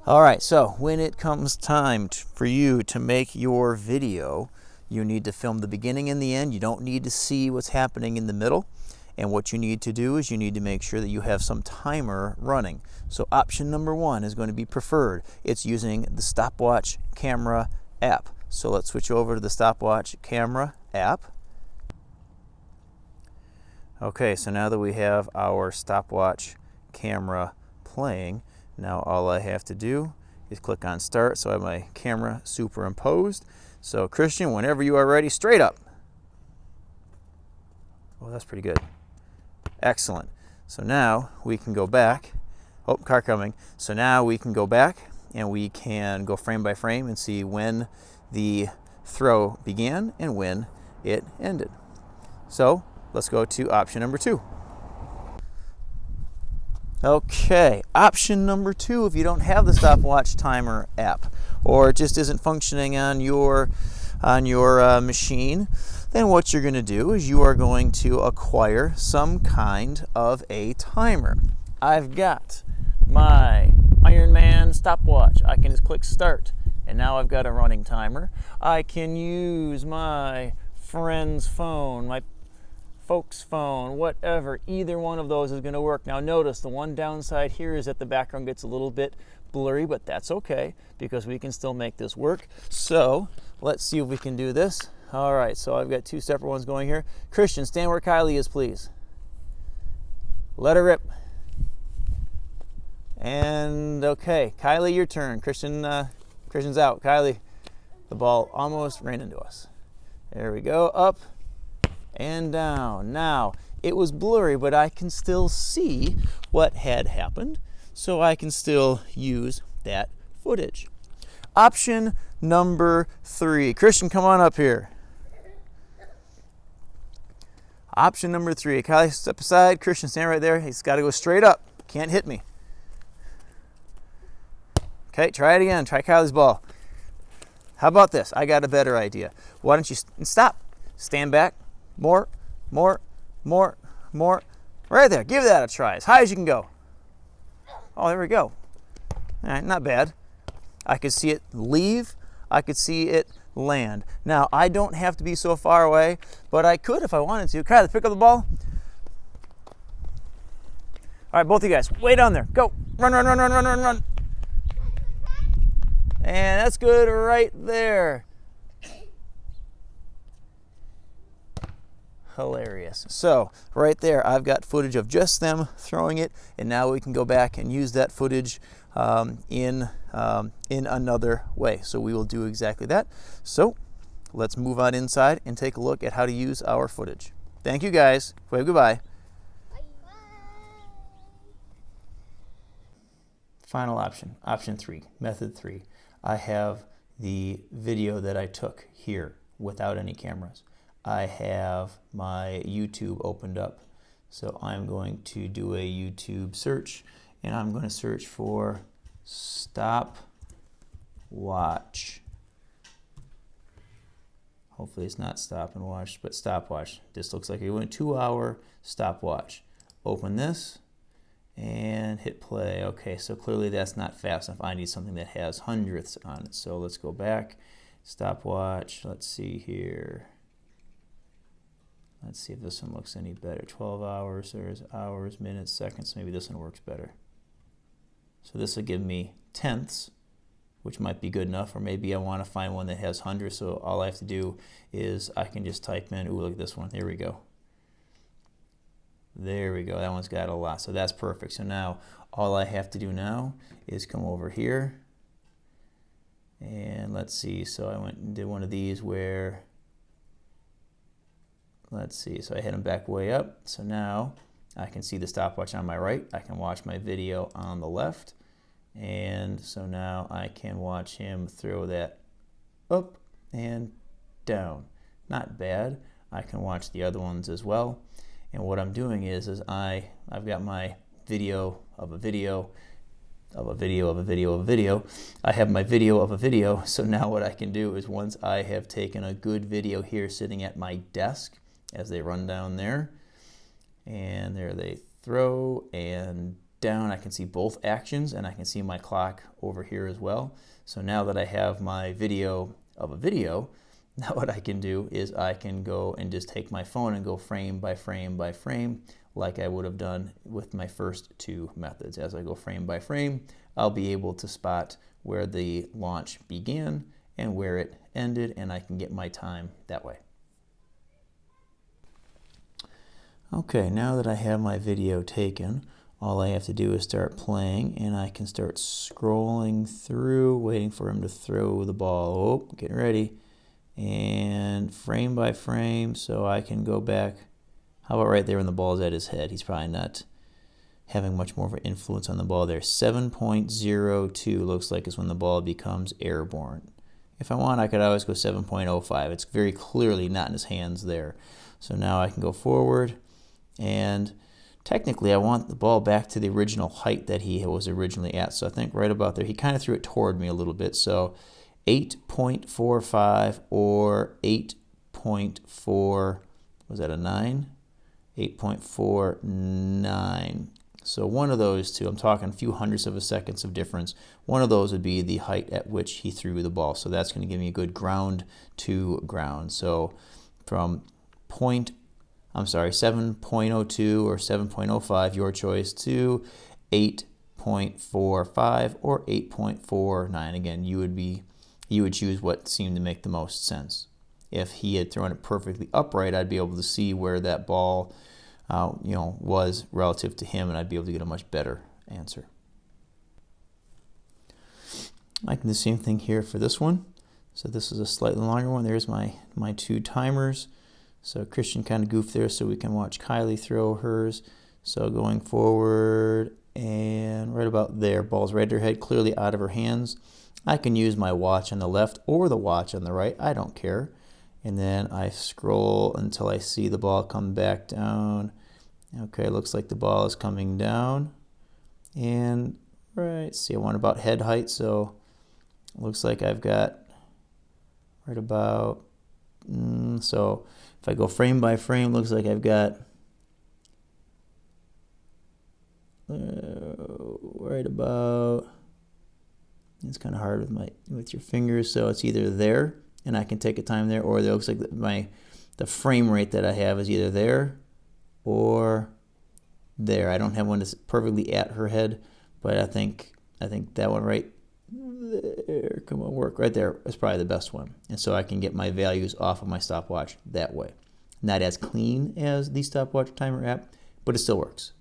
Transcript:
All right, so when it comes time for you to make your video, you need to film the beginning and the end. You don't need to see what's happening in the middle. And what you need to do is you need to make sure that you have some timer running. So option number 1 is going to be preferred. It's using the stopwatch camera app. So let's switch over to the stopwatch camera app. Okay, so now that we have our stopwatch camera playing, now all I have to do is click on start, so I have my camera superimposed. So Christian, whenever you are ready, straight up. Oh, that's pretty good. Excellent. So now we can go back. Oh, car coming. So now we can go back and we can go frame by frame and see when the throw began and when it ended. So let's go to option number 2. Okay, option number 2, if you don't have the stopwatch timer app or it just isn't functioning on your machine, then what you're going to do is you are going to acquire some kind of a timer. I've got my Iron Man stopwatch. I can just click start and now I've got a running timer. I can use my friend's phone, my folks' phone, whatever. Either one of those is going to work. Now notice the one downside here is that the background gets a little bit blurry, but that's okay because we can still make this work. So let's see if we can do this. All right, so I've got 2 separate ones going here. Christian, stand where Kylie is, please. Let her rip. And okay, Kylie, your turn. Christian's out. Kylie, the ball almost ran into us. There we go, up and down. Now, it was blurry, but I can still see what had happened, so I can still use that footage. Option number 3. Christian, come on up here. Option number 3. Kylie, step aside. Christian, stand right there. He's got to go straight up. Can't hit me. Okay, try it again. Try Kylie's ball. How about this? I got a better idea. Why don't you stop? Stand back. More. Right there. Give that a try. As high as you can go. Oh, there we go. All right, not bad. I could see it leave. I could see it land. Now, I don't have to be so far away, but I could if I wanted to. Kylie, pick up the ball. All right, both of you guys, way down there. Go. Run. And that's good right there. Hilarious. So right there, I've got footage of just them throwing it, and now we can go back and use that footage in another way. So we will do exactly that. So let's move on inside and take a look at how to use our footage. Thank you guys. Wave goodbye. Final option, option 3, method 3. I have the video that I took here without any cameras. I have my YouTube opened up. So I'm going to do a YouTube search, and I'm going to search for stopwatch. Hopefully it's not stop and watch, but stopwatch. This looks like a 2-hour stopwatch. Open this and hit play. Okay, so clearly that's not fast enough. I need something that has hundredths on it. So let's go back. Stopwatch, let's see here. Let's see if this one looks any better. 12 hours, there's hours, minutes, seconds. Maybe this one works better. So this will give me tenths, which might be good enough, or maybe I want to find one that has hundredths, so all I have to do is I can just type in, ooh, look at this one. There we go. There we go. That one's got a lot, so that's perfect. So now all I have to do now is come over here, and let's see. So I went and did one of these where, let's see, so I hit them back way up. So now I can see the stopwatch on my right. I can watch my video on the left. And so now I can watch him throw that up and down. Not bad. I can watch the other ones as well. And what I'm doing is I've got my video of a video of a video of a video of a video. I have my video of a video. So now what I can do is once I have taken a good video here sitting at my desk, as they run down there, and there they throw and down, I can see both actions, and I can see my clock over here as well. So now that I have my video of a video, now what I can do is I can go and just take my phone and go frame by frame by frame, like I would have done with my first two methods. As I go frame by frame, I'll be able to spot where the launch began and where it ended, and I can get my time that way. Okay, now that I have my video taken, all I have to do is start playing, and I can start scrolling through, waiting for him to throw the ball. Oh, getting ready. And frame by frame, so I can go back. How about right there when the ball is at his head? He's probably not having much more of an influence on the ball there. 7.02 looks like is when the ball becomes airborne. If I want, I could always go 7.05. It's very clearly not in his hands there. So now I can go forward, and technically I want the ball back to the original height that he was originally at. So I think right about there, he kind of threw it toward me a little bit. So 8.45 or 8.4, was that a 9? 8.49. So one of those two, I'm talking a few hundredths of a seconds of difference, one of those would be the height at which he threw the ball. So that's going to give me a good ground to ground. So from 7.02 or 7.05, your choice, to 8.45 or 8.49. Again, you would choose what seemed to make the most sense. If he had thrown it perfectly upright, I'd be able to see where that ball was relative to him, and I'd be able to get a much better answer. I can do the same thing here for this one. So this is a slightly longer one. There's my two timers. So Christian kind of goofed there, so we can watch Kylie throw hers. So going forward, and right about there, ball's right at her head, clearly out of her hands. I can use my watch on the left or the watch on the right. I don't care. And then I scroll until I see the ball come back down. Okay, looks like the ball is coming down. And right, see, I want about head height, so it looks like I've got right about, so if I go frame by frame, looks like I've got right about, it's kind of hard with your fingers, so it's either there, and I can take a time there, or it looks like the frame rate that I have is either there or there. I don't have one that's perfectly at her head, but I think that one right there, come on, work right there, is probably the best one. And so I can get my values off of my stopwatch that way. Not as clean as the stopwatch timer app, but it still works.